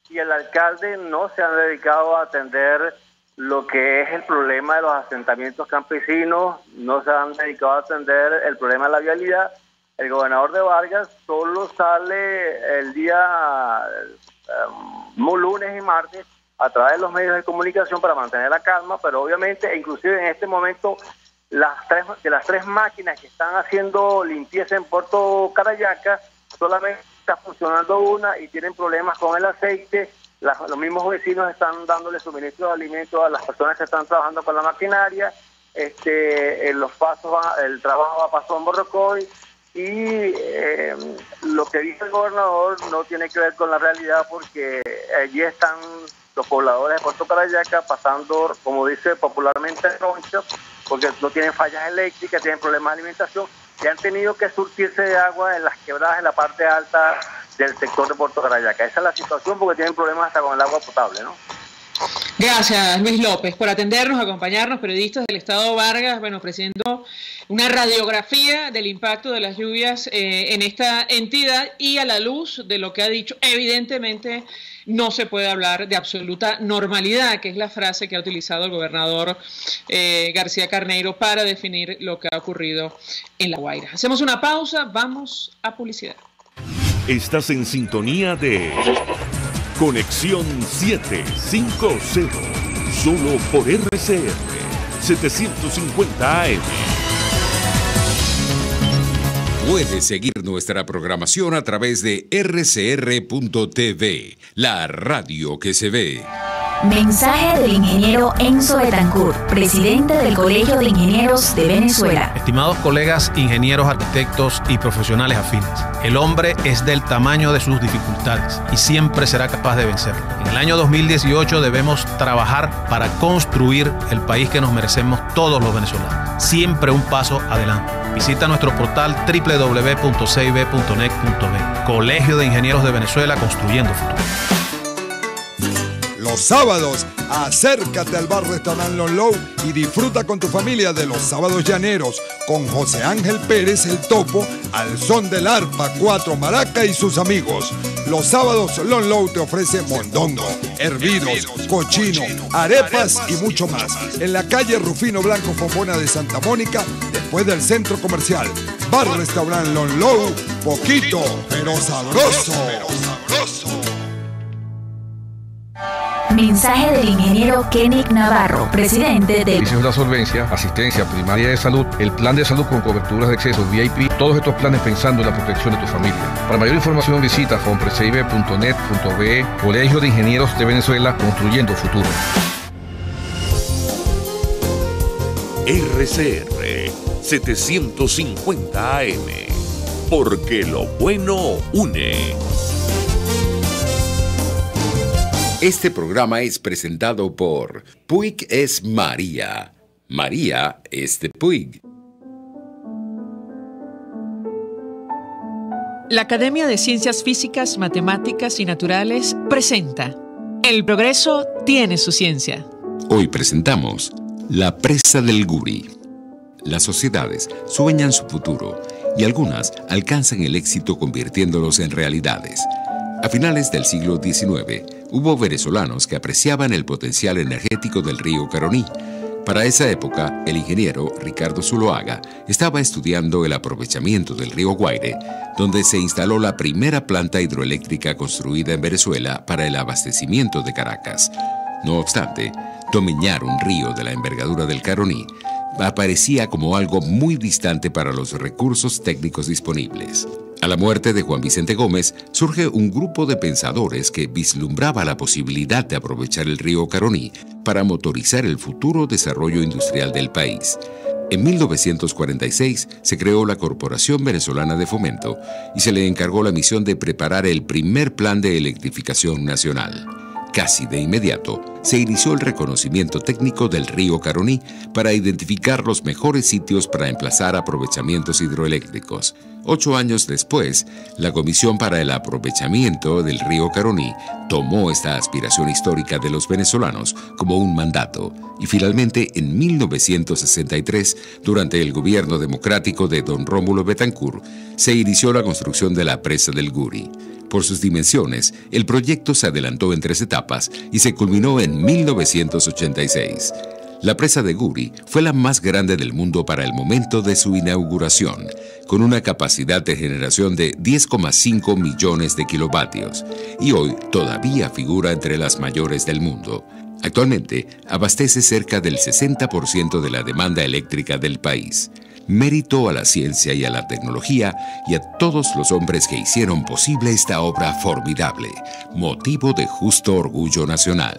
y el alcalde no se han dedicado a atender lo que es el problema de los asentamientos campesinos, no se han dedicado a atender el problema de la vialidad. El gobernador de Vargas solo sale el día lunes y martes a través de los medios de comunicación para mantener la calma, pero obviamente, inclusive en este momento, las tres máquinas que están haciendo limpieza en Puerto Carayaca, solamente está funcionando una y tienen problemas con el aceite. Los mismos vecinos están dándole suministro de alimentos a las personas que están trabajando con la maquinaria. Los pasos el trabajo va a Paso Morrocoy, y lo que dice el gobernador no tiene que ver con la realidad, porque allí están los pobladores de Puerto Carayaca pasando, como dice popularmente, ronchas, porque no tienen fallas eléctricas, tienen problemas de alimentación, y han tenido que surtirse de agua en las quebradas en la parte alta del sector de Puerto Carayaca. Esa es la situación, porque tienen problemas hasta con el agua potable, ¿no? Gracias, Luis López, por atendernos, acompañarnos, periodistas del Estado Vargas, bueno, ofreciendo una radiografía del impacto de las lluvias en esta entidad, y a la luz de lo que ha dicho, evidentemente no se puede hablar de absoluta normalidad, que es la frase que ha utilizado el gobernador García Carneiro para definir lo que ha ocurrido en La Guaira. Hacemos una pausa, vamos a publicidad. Estás en sintonía de Conexión 750, solo por RCR 750 AM. Puedes seguir nuestra programación a través de rcr.tv, la radio que se ve. Mensaje del ingeniero Enzo Betancourt, presidente del Colegio de Ingenieros de Venezuela. Estimados colegas, ingenieros, arquitectos y profesionales afines, el hombre es del tamaño de sus dificultades y siempre será capaz de vencerlo. En el año 2018 debemos trabajar para construir el país que nos merecemos todos los venezolanos. Siempre un paso adelante. Visita nuestro portal www.cib.net.be. Colegio de Ingenieros de Venezuela, construyendo futuro. Los sábados, acércate al bar Restaurant Lon Low y disfruta con tu familia de los sábados llaneros con José Ángel Pérez el Topo al son del arpa, cuatro maraca y sus amigos. Los sábados Lon Low te ofrece mondongo, hervidos, cochino, arepas y mucho más. En la calle Rufino Blanco Fombona de Santa Mónica, después del centro comercial. Bar Restaurant Lon Low, poquito pero sabroso. Mensaje del ingeniero Kenick Navarro, presidente de Servicios de Solvencia, Asistencia Primaria de Salud, el Plan de Salud con coberturas de exceso VIP, todos estos planes pensando en la protección de tu familia. Para mayor información visita fonpreseibe.net.be, Colegio de Ingenieros de Venezuela, construyendo futuro. RCR 750 AM, porque lo bueno une. Este programa es presentado por Puig es María. María es de Puig. La Academia de Ciencias Físicas, Matemáticas y Naturales presenta El progreso tiene su ciencia. Hoy presentamos La presa del Guri. Las sociedades sueñan su futuro y algunas alcanzan el éxito convirtiéndolos en realidades. A finales del siglo XIX, hubo venezolanos que apreciaban el potencial energético del río Caroní. Para esa época, el ingeniero Ricardo Zuloaga estaba estudiando el aprovechamiento del río Guaire, donde se instaló la primera planta hidroeléctrica construida en Venezuela para el abastecimiento de Caracas. No obstante, domeñar un río de la envergadura del Caroní aparecía como algo muy distante para los recursos técnicos disponibles. A la muerte de Juan Vicente Gómez, surge un grupo de pensadores que vislumbraba la posibilidad de aprovechar el río Caroní para motorizar el futuro desarrollo industrial del país. En 1946 se creó la Corporación Venezolana de Fomento y se le encargó la misión de preparar el primer plan de electrificación nacional. Casi de inmediato, se inició el reconocimiento técnico del río Caroní para identificar los mejores sitios para emplazar aprovechamientos hidroeléctricos. 8 años después, la Comisión para el Aprovechamiento del río Caroní tomó esta aspiración histórica de los venezolanos como un mandato y finalmente en 1963, durante el gobierno democrático de don Rómulo Betancourt, se inició la construcción de la presa del Guri. Por sus dimensiones, el proyecto se adelantó en 3 etapas y se culminó en 1986. La presa de Guri fue la más grande del mundo para el momento de su inauguración, con una capacidad de generación de 10,5 millones de kilovatios, y hoy todavía figura entre las mayores del mundo. Actualmente, abastece cerca del 60% de la demanda eléctrica del país. Mérito a la ciencia y a la tecnología y a todos los hombres que hicieron posible esta obra formidable, motivo de justo orgullo nacional.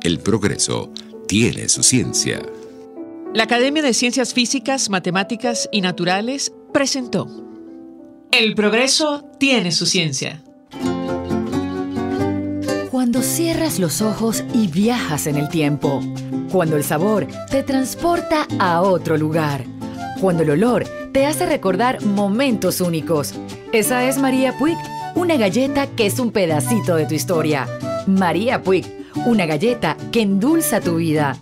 El progreso tiene su ciencia. La Academia de Ciencias Físicas, Matemáticas y Naturales presentó El progreso tiene su ciencia. Cuando cierras los ojos y viajas en el tiempo. Cuando el sabor te transporta a otro lugar. Cuando el olor te hace recordar momentos únicos. Esa es María Puig, una galleta que es un pedacito de tu historia. María Puig, una galleta que endulza tu vida.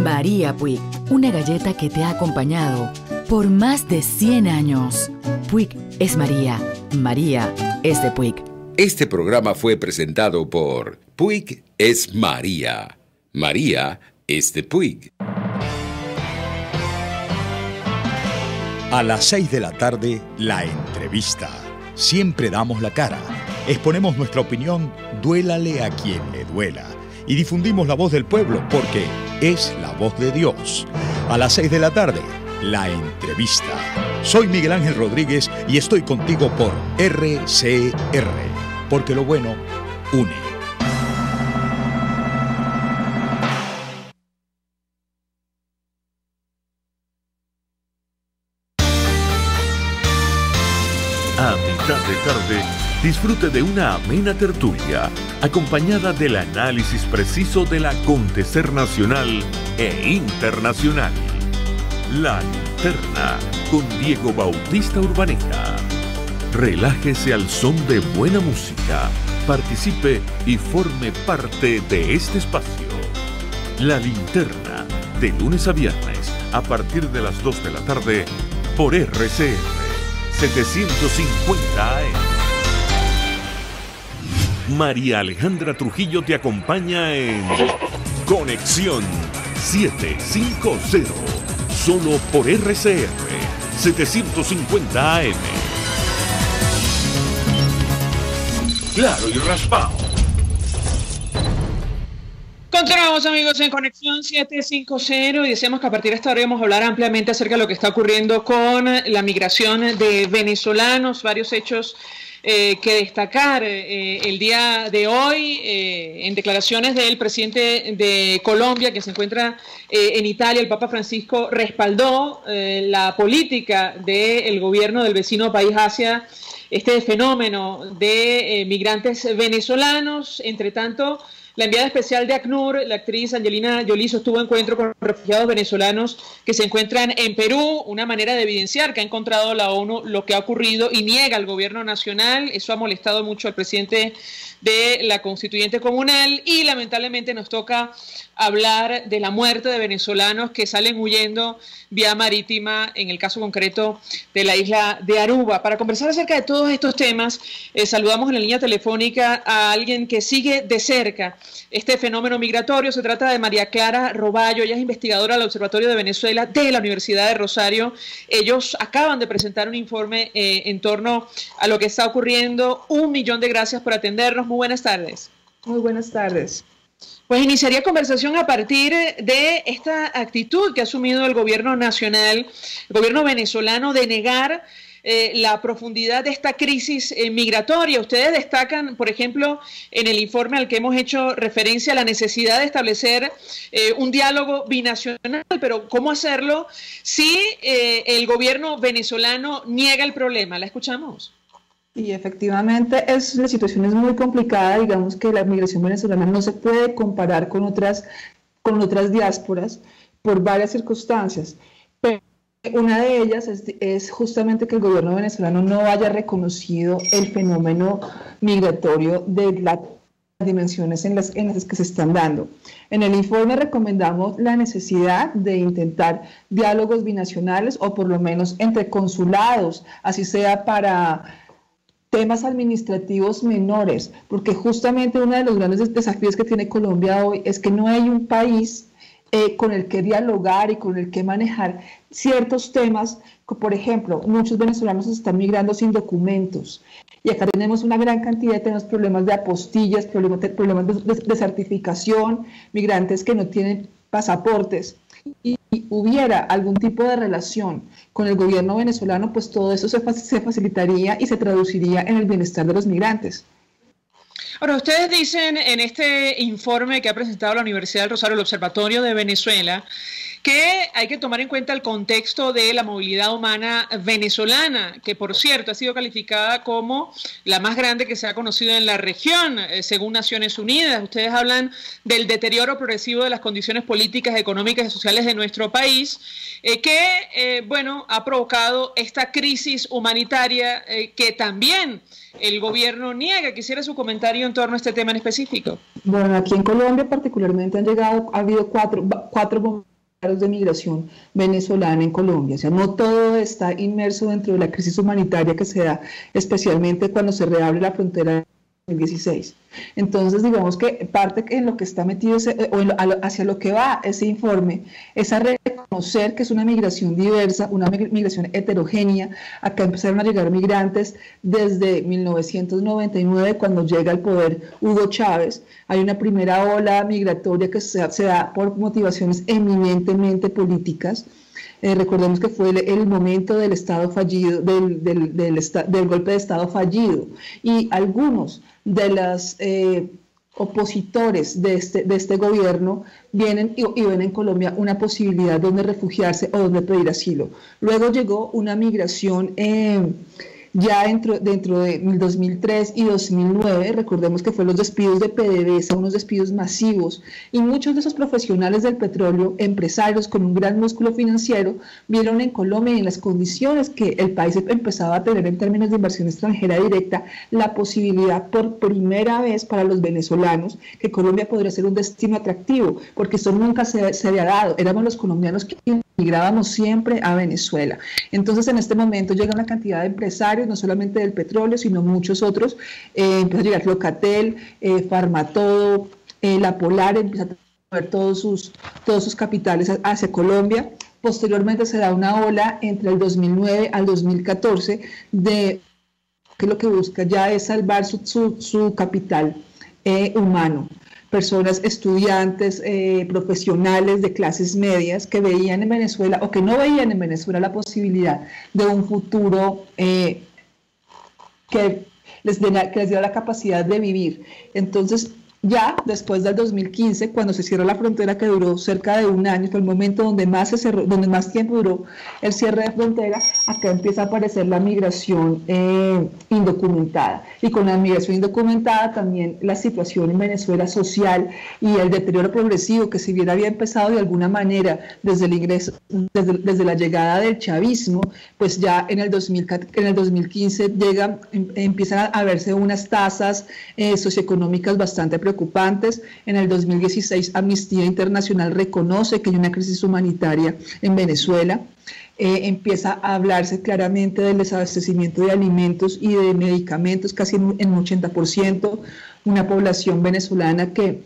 María Puig, una galleta que te ha acompañado por más de 100 años. Puig es María. María es de Puig. Este programa fue presentado por Puig es María. María es de Puig. A las 6 de la tarde, la entrevista. Siempre damos la cara. Exponemos nuestra opinión, duélale a quien le duela. Y difundimos la voz del pueblo porque es la voz de Dios. A las 6 de la tarde, la entrevista. Soy Miguel Ángel Rodríguez y estoy contigo por RCR. Porque lo bueno une. A mitad de tarde, disfrute de una amena tertulia, acompañada del análisis preciso del acontecer nacional e internacional. La Linterna, con Diego Bautista Urbaneja. Relájese al son de buena música, participe y forme parte de este espacio. La Linterna, de lunes a viernes, a partir de las 2 de la tarde, por RCR. 750 AM. María Alejandra Trujillo te acompaña en Conexión 750, solo por RCR 750 AM. Claro y raspado. Continuamos, amigos, en Conexión 750 y decíamos que a partir de esta hora vamos a hablar ampliamente acerca de lo que está ocurriendo con la migración de venezolanos, varios hechos que destacar el día de hoy en declaraciones del presidente de Colombia, que se encuentra en Italia. El Papa Francisco respaldó la política del gobierno del vecino país hacia este fenómeno de migrantes venezolanos. Entre tanto, la enviada especial de ACNUR, la actriz Angelina Jolie, sostuvo encuentro con refugiados venezolanos que se encuentran en Perú, una manera de evidenciar que ha encontrado la ONU lo que ha ocurrido y niega al gobierno nacional. Eso ha molestado mucho al presidente de la Constituyente Comunal y lamentablemente nos toca hablar de la muerte de venezolanos que salen huyendo vía marítima, en el caso concreto de la isla de Aruba. Para conversar acerca de todos estos temas, saludamos en la línea telefónica a alguien que sigue de cerca este fenómeno migratorio. Se trata de María Clara Roballo. Ella es investigadora del Observatorio de Venezuela de la Universidad de Rosario. Ellos acaban de presentar un informe en torno a lo que está ocurriendo. 1 millón de gracias por atendernos. Muy buenas tardes. Muy buenas tardes. Pues iniciaría conversación a partir de esta actitud que ha asumido el gobierno nacional, el gobierno venezolano, de negar la profundidad de esta crisis migratoria. Ustedes destacan, por ejemplo, en el informe al que hemos hecho referencia, la necesidad de establecer un diálogo binacional, pero ¿cómo hacerlo si el gobierno venezolano niega el problema? ¿La escuchamos? Y efectivamente la situación es muy complicada. Digamos que la migración venezolana no se puede comparar con otras diásporas por varias circunstancias. Pero una de ellas es justamente que el gobierno venezolano no haya reconocido el fenómeno migratorio de las dimensiones en las que se están dando. En el informe recomendamos la necesidad de intentar diálogos binacionales o por lo menos entre consulados, así sea para temas administrativos menores, porque justamente uno de los grandes desafíos que tiene Colombia hoy es que no hay un país con el que dialogar y con el que manejar ciertos temas. Por ejemplo, muchos venezolanos están migrando sin documentos y acá tenemos una gran cantidad de problemas de apostillas, problemas de certificación, migrantes que no tienen pasaportes. Y hubiera algún tipo de relación con el gobierno venezolano, pues todo eso se facilitaría y se traduciría en el bienestar de los migrantes. Ahora, ustedes dicen en este informe que ha presentado la Universidad del Rosario, el Observatorio de Venezuela, que hay que tomar en cuenta el contexto de la movilidad humana venezolana, que por cierto ha sido calificada como la más grande que se ha conocido en la región, según Naciones Unidas. Ustedes hablan del deterioro progresivo de las condiciones políticas, económicas y sociales de nuestro país, que ha provocado esta crisis humanitaria que también el gobierno niega. Quisiera su comentario en torno a este tema en específico. Bueno, aquí en Colombia particularmente ha habido cuatro de migración venezolana en Colombia. O sea, no todo está inmerso dentro de la crisis humanitaria que se da especialmente cuando se reabre la frontera en 2016. Entonces, digamos que parte en lo que está metido hacia lo que va ese informe es a reconocer que es una migración diversa, una migración heterogénea. Acá empezaron a llegar migrantes desde 1999, cuando llega al poder Hugo Chávez. Hay una primera ola migratoria que se da por motivaciones eminentemente políticas. Recordemos que fue el momento del Estado fallido, del golpe de Estado fallido, y algunos de los opositores de este gobierno vienen y ven en Colombia una posibilidad donde refugiarse o donde pedir asilo. Luego llegó una migración ya dentro de 2003 y 2009, recordemos que fueron los despidos de PDVSA, unos despidos masivos, y muchos de esos profesionales del petróleo, empresarios con un gran músculo financiero, vieron en Colombia y en las condiciones que el país empezaba a tener en términos de inversión extranjera directa, la posibilidad por primera vez para los venezolanos que Colombia podría ser un destino atractivo, porque eso nunca se había dado. Éramos los colombianos que migrábamos siempre a Venezuela. Entonces, en este momento llega una cantidad de empresarios, no solamente del petróleo, sino muchos otros. Empieza a llegar Locatel, Farmatodo, La Polar, empieza a mover todos sus capitales hacia Colombia. Posteriormente se da una ola entre el 2009 al 2014 que lo que busca ya es salvar su capital humano. Personas, estudiantes, profesionales de clases medias que veían en Venezuela o que no veían en Venezuela la posibilidad de un futuro que les diera la capacidad de vivir. Entonces, ya después del 2015, cuando se cierra la frontera, que duró cerca de un año, fue el momento donde más tiempo duró el cierre de frontera, acá empieza a aparecer la migración indocumentada. Y con la migración indocumentada también la situación en Venezuela social y el deterioro progresivo, que si bien había empezado de alguna manera desde el ingreso, desde la llegada del chavismo, pues ya en el 2015 empiezan a verse unas tasas socioeconómicas bastante preocupantes. En el 2016 Amnistía Internacional reconoce que hay una crisis humanitaria en Venezuela. Empieza a hablarse claramente del desabastecimiento de alimentos y de medicamentos, casi en un 80%, una población venezolana que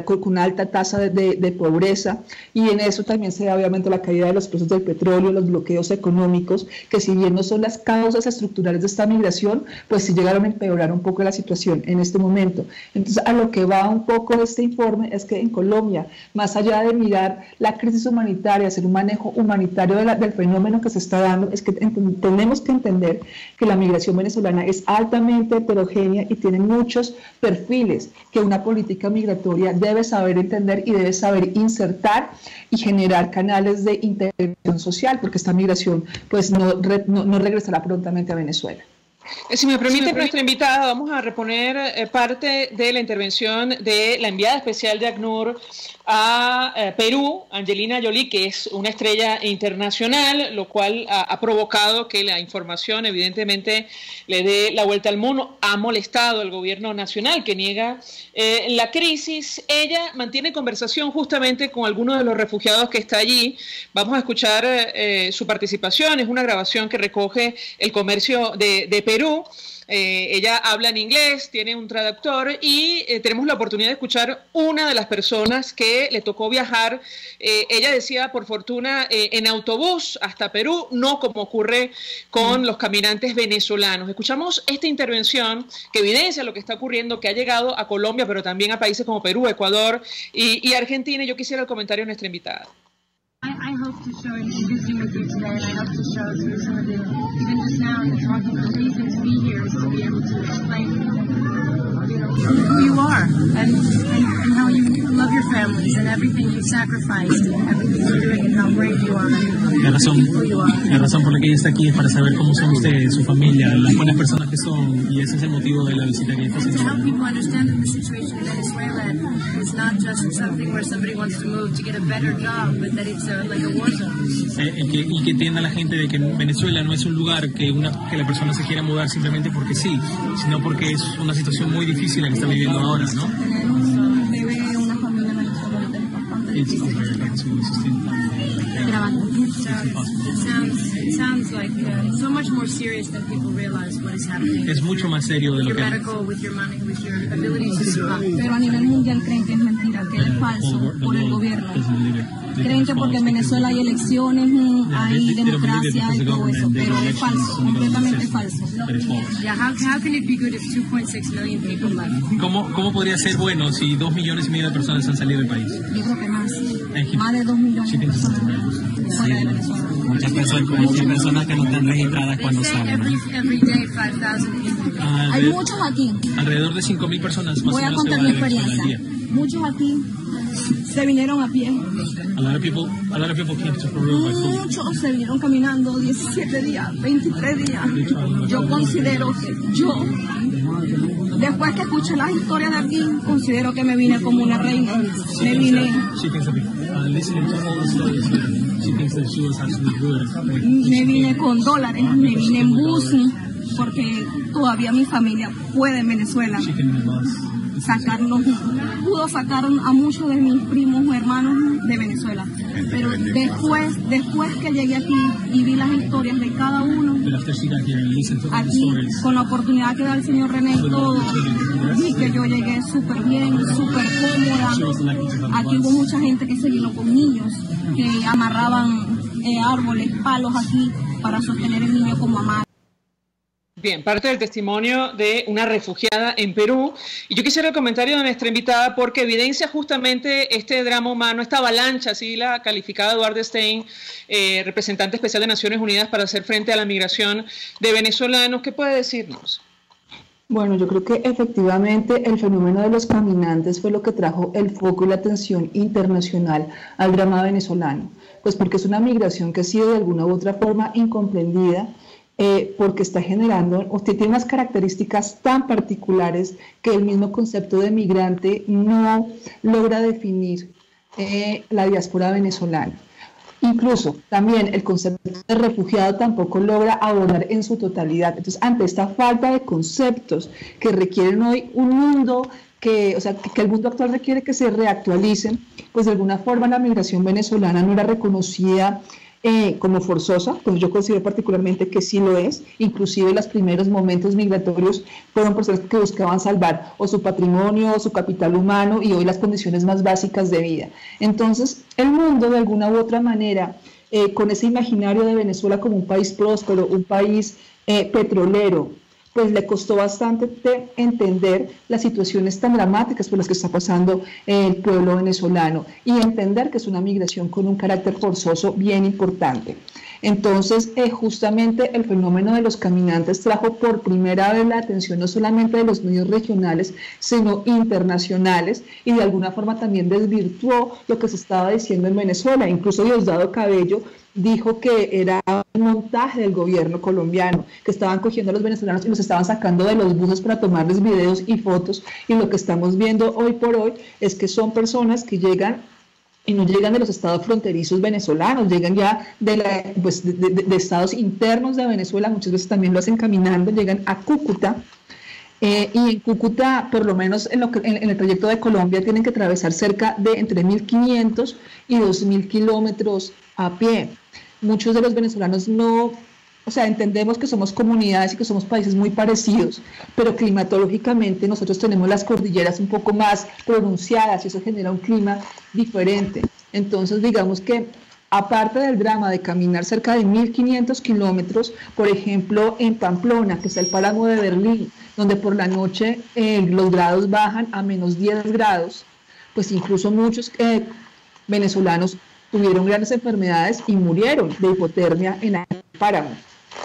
con una alta tasa de pobreza, y en eso también se da obviamente la caída de los precios del petróleo, los bloqueos económicos, que si bien no son las causas estructurales de esta migración, pues sí llegaron a empeorar un poco la situación en este momento. Entonces, a lo que va un poco este informe es que en Colombia, más allá de mirar la crisis humanitaria, hacer un manejo humanitario del fenómeno que se está dando, es que tenemos que entender que la migración venezolana es altamente heterogénea y tiene muchos perfiles que una política migratoria debe saber entender y debe saber insertar y generar canales de integración social, porque esta migración pues no regresará prontamente a Venezuela. Si me permite, nuestra invitada, vamos a reponer parte de la intervención de la enviada especial de ACNUR a Perú, Angelina Jolie, que es una estrella internacional, lo cual ha provocado que la información evidentemente le dé la vuelta al mundo. Ha molestado al gobierno nacional, que niega la crisis. Ella mantiene conversación justamente con algunos de los refugiados que está allí. Vamos a escuchar su participación. Es una grabación que recoge el comercio de Perú. Ella habla en inglés, tiene un traductor y tenemos la oportunidad de escuchar una de las personas que le tocó viajar. Ella decía, por fortuna, en autobús hasta Perú, no como ocurre con los caminantes venezolanos. Escuchamos esta intervención que evidencia lo que está ocurriendo, que ha llegado a Colombia, pero también a países como Perú, Ecuador y Argentina. Yo quisiera el comentario de nuestra invitada. I hope to show in visiting with you today, and I hope to show through some of the, even just now in talking, the reason to be here is to be able to explain, who you are and how you love your families and everything you've sacrificed and everything you're doing and how brave you are. La razón por la que ella está aquí es para saber cómo son ustedes, su familia, las buenas personas que son, y ese es el motivo de la visita que está haciendo. To help people understand that the situation in Venezuela is not just something where somebody wants to move to get a better job, but that it's like a war zone. Y que entienda la gente de que Venezuela no es un lugar que la persona se quiera mudar simplemente porque sí, sino porque es una situación muy difícil la que está viviendo ahora, ¿no? Debe una familia venezolana bastante difícil. Grabando. It sounds like so much more serious than people realize what is happening. Es mucho más serio de lo que with your money, with your ability to survive. Pero a nivel mundial creen que es mentira, que es falso por el gobierno. Creen que porque en Venezuela hay elecciones, hay democracia y todo eso, pero es falso, completamente falso. Yeah, how can it be good if 2.6 million people left? ¿Cómo podría ser bueno si 2,5 millones de personas han salido del país? Yo creo que más de 2 millones de personas fuera de Venezuela. Muchas personas que no están registradas cuando salen. Every day 5,000 people. Hay muchos aquí. Alrededor de 5,000 personas más o menos. Voy a contar mi experiencia. Muchos aquí se vinieron a pie. A lot of people came to Peru by foot. Muchos se vinieron caminando 17 días, 23 días. Yo considero que después que escuché las historias de aquí, considero que me vine como una reina. Me vine. Me vine con dólares, me vine en bus, porque todavía mi familia puede en Venezuela pudo sacar a muchos de mis primos o hermanos de Venezuela. Pero después que llegué aquí y vi las historias de cada uno, aquí con la oportunidad que da el señor René y todo, vi que yo llegué súper bien, súper cómoda. Aquí hubo mucha gente que se vino con niños, que amarraban árboles, palos aquí para sostener el niño como mamá. Bien, parte del testimonio de una refugiada en Perú. Y yo quisiera el comentario de nuestra invitada porque evidencia justamente este drama humano, esta avalancha, así la calificaba Eduardo Stein, representante especial de Naciones Unidas para hacer frente a la migración de venezolanos. ¿Qué puede decirnos? Bueno, yo creo que efectivamente el fenómeno de los caminantes fue lo que trajo el foco y la atención internacional al drama venezolano. Pues porque es una migración que ha sido de alguna u otra forma incomprendida, porque está generando, usted tiene unas características tan particulares que el mismo concepto de migrante no logra definir la diáspora venezolana. Incluso también el concepto de refugiado tampoco logra abordar en su totalidad. Entonces, ante esta falta de conceptos que requieren hoy un mundo que el mundo actual requiere que se reactualicen, pues de alguna forma la migración venezolana no era reconocida como forzosa, pues yo considero particularmente que sí lo es. Inclusive los primeros momentos migratorios fueron personas que buscaban salvar o su patrimonio o su capital humano y hoy las condiciones más básicas de vida. Entonces el mundo de alguna u otra manera, con ese imaginario de Venezuela como un país próspero, un país petrolero, pues le costó bastante entender las situaciones tan dramáticas por las que está pasando el pueblo venezolano y entender que es una migración con un carácter forzoso bien importante. Entonces, justamente el fenómeno de los caminantes trajo por primera vez la atención no solamente de los medios regionales, sino internacionales, y de alguna forma también desvirtuó lo que se estaba diciendo en Venezuela. Incluso Diosdado Cabello dijo que era un montaje del gobierno colombiano, que estaban cogiendo a los venezolanos y los estaban sacando de los buses para tomarles videos y fotos, y lo que estamos viendo hoy por hoy es que son personas que llegan y no llegan de los estados fronterizos venezolanos, llegan ya de estados internos de Venezuela, muchas veces también lo hacen caminando, llegan a Cúcuta, y en Cúcuta, por lo menos en el trayecto de Colombia, tienen que atravesar cerca de entre 1.500 y 2.000 kilómetros a pie. Muchos de los venezolanos entendemos que somos comunidades y que somos países muy parecidos, pero climatológicamente nosotros tenemos las cordilleras un poco más pronunciadas y eso genera un clima diferente. Entonces, digamos que aparte del drama de caminar cerca de 1.500 kilómetros, por ejemplo, en Pamplona, que es el páramo de Berlín, donde por la noche los grados bajan a menos 10 grados, pues incluso muchos venezolanos tuvieron grandes enfermedades y murieron de hipotermia en el páramo.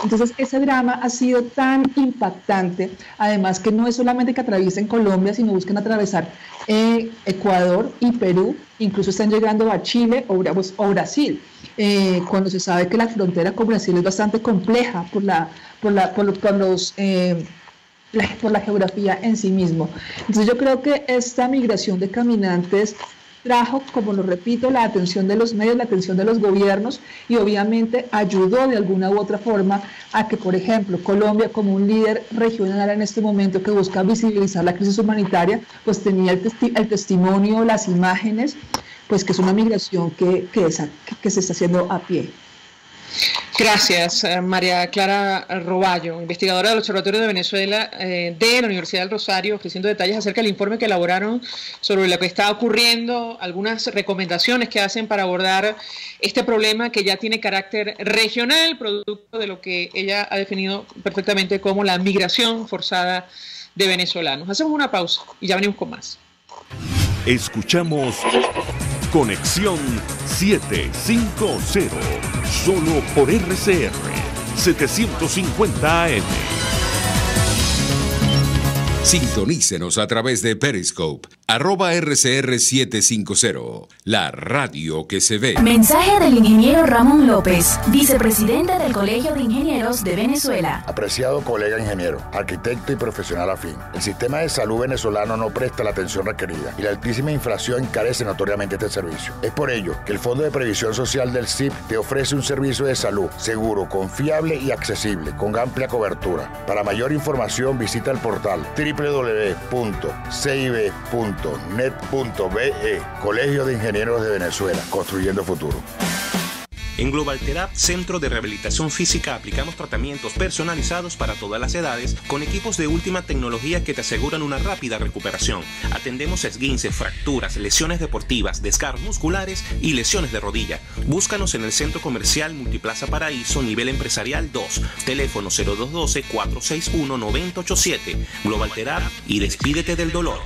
Entonces ese drama ha sido tan impactante, además que no es solamente que atraviesen Colombia, sino buscan atravesar Ecuador y Perú, incluso están llegando a Chile o Brasil, cuando se sabe que la frontera con Brasil es bastante compleja por la geografía en sí mismo. Entonces yo creo que esta migración de caminantes trajo, como lo repito, la atención de los medios, la atención de los gobiernos, y obviamente ayudó de alguna u otra forma a que, por ejemplo, Colombia, como un líder regional en este momento que busca visibilizar la crisis humanitaria, pues tenía el testimonio, las imágenes, pues que es una migración que se está haciendo a pie. Gracias, María Clara Roballo, investigadora del Observatorio de Venezuela de la Universidad del Rosario, ofreciendo detalles acerca del informe que elaboraron sobre lo que está ocurriendo, algunas recomendaciones que hacen para abordar este problema que ya tiene carácter regional, producto de lo que ella ha definido perfectamente como la migración forzada de venezolanos. Hacemos una pausa y ya venimos con más. Escuchamos Conexión 750, solo por RCR 750 AM. Sintonícenos a través de Periscope, @RCR750, la radio que se ve. Mensaje del ingeniero Ramón López, vicepresidente del Colegio de Ingenieros de Venezuela. Apreciado colega ingeniero, arquitecto y profesional afín, el sistema de salud venezolano no presta la atención requerida y la altísima inflación encarece notoriamente este servicio. Es por ello que el Fondo de Previsión Social del CIP te ofrece un servicio de salud seguro, confiable y accesible, con amplia cobertura. Para mayor información visita el portal www.cib.net.be, Colegio de Ingenieros de Venezuela, construyendo futuro. En Global Therap, Centro de Rehabilitación Física, aplicamos tratamientos personalizados para todas las edades con equipos de última tecnología que te aseguran una rápida recuperación. Atendemos esguinces, fracturas, lesiones deportivas, desgarros musculares y lesiones de rodilla. Búscanos en el Centro Comercial Multiplaza Paraíso, nivel empresarial 2, teléfono 0212-461-9087. Global Therap y despídete del dolor.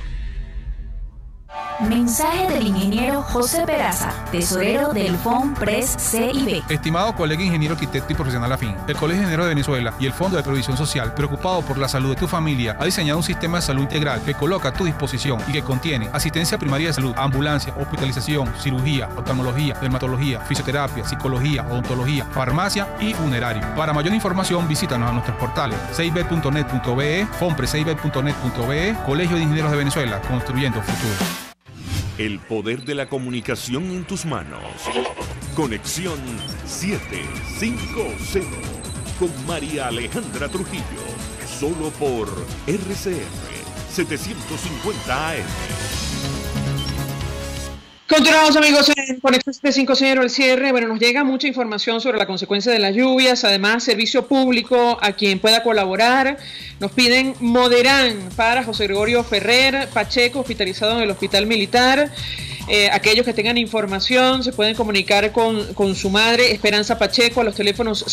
Mensaje del ingeniero José Peraza, tesorero del FONPRES CIB. Estimado colega ingeniero, arquitecto y profesional afín, el Colegio de Ingenieros de Venezuela y el Fondo de Previsión Social, preocupado por la salud de tu familia, ha diseñado un sistema de salud integral que coloca a tu disposición y que contiene asistencia primaria de salud, ambulancia, hospitalización, cirugía, oftalmología, dermatología, fisioterapia, psicología, odontología, farmacia y funerario. Para mayor información, visítanos a nuestros portales cib.net.be, fonprescib.net.be, Colegio de Ingenieros de Venezuela, construyendo futuro. El poder de la comunicación en tus manos. Conexión 750 con María Alejandra Trujillo. Solo por RCR 750 AM. Continuamos, amigos, en Conexión 750, el cierre. Bueno, nos llega mucha información sobre la consecuencia de las lluvias. Además, servicio público a quien pueda colaborar. Nos piden Moderán para José Gregorio Ferrer Pacheco, hospitalizado en el Hospital Militar. Aquellos que tengan información se pueden comunicar con su madre, Esperanza Pacheco, a los teléfonos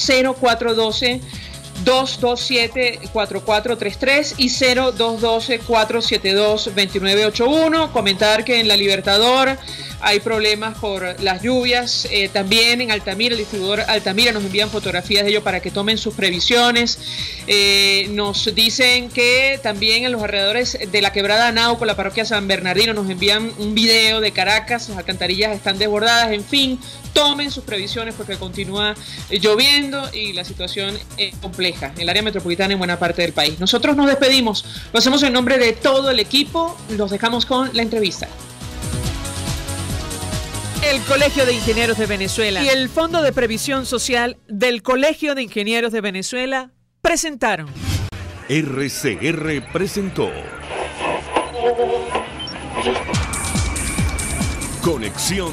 0412-227-4433 y 0212-472-2981. Comentar que en La Libertador hay problemas por las lluvias. También en Altamira, el distribuidor Altamira, nos envían fotografías de ello para que tomen sus previsiones. Nos dicen que también en los alrededores de la quebrada Anauco, la parroquia San Bernardino, nos envían un video de Caracas, las alcantarillas están desbordadas. En fin, tomen sus previsiones porque continúa lloviendo y la situación es compleja en el área metropolitana en buena parte del país. Nosotros nos despedimos, lo hacemos en nombre de todo el equipo, los dejamos con la entrevista. El Colegio de Ingenieros de Venezuela y el Fondo de Previsión Social del Colegio de Ingenieros de Venezuela presentaron. RCR presentó Conexión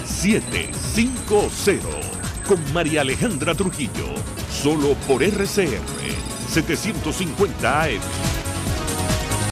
750 con María Alejandra Trujillo, solo por RCR 750 AM.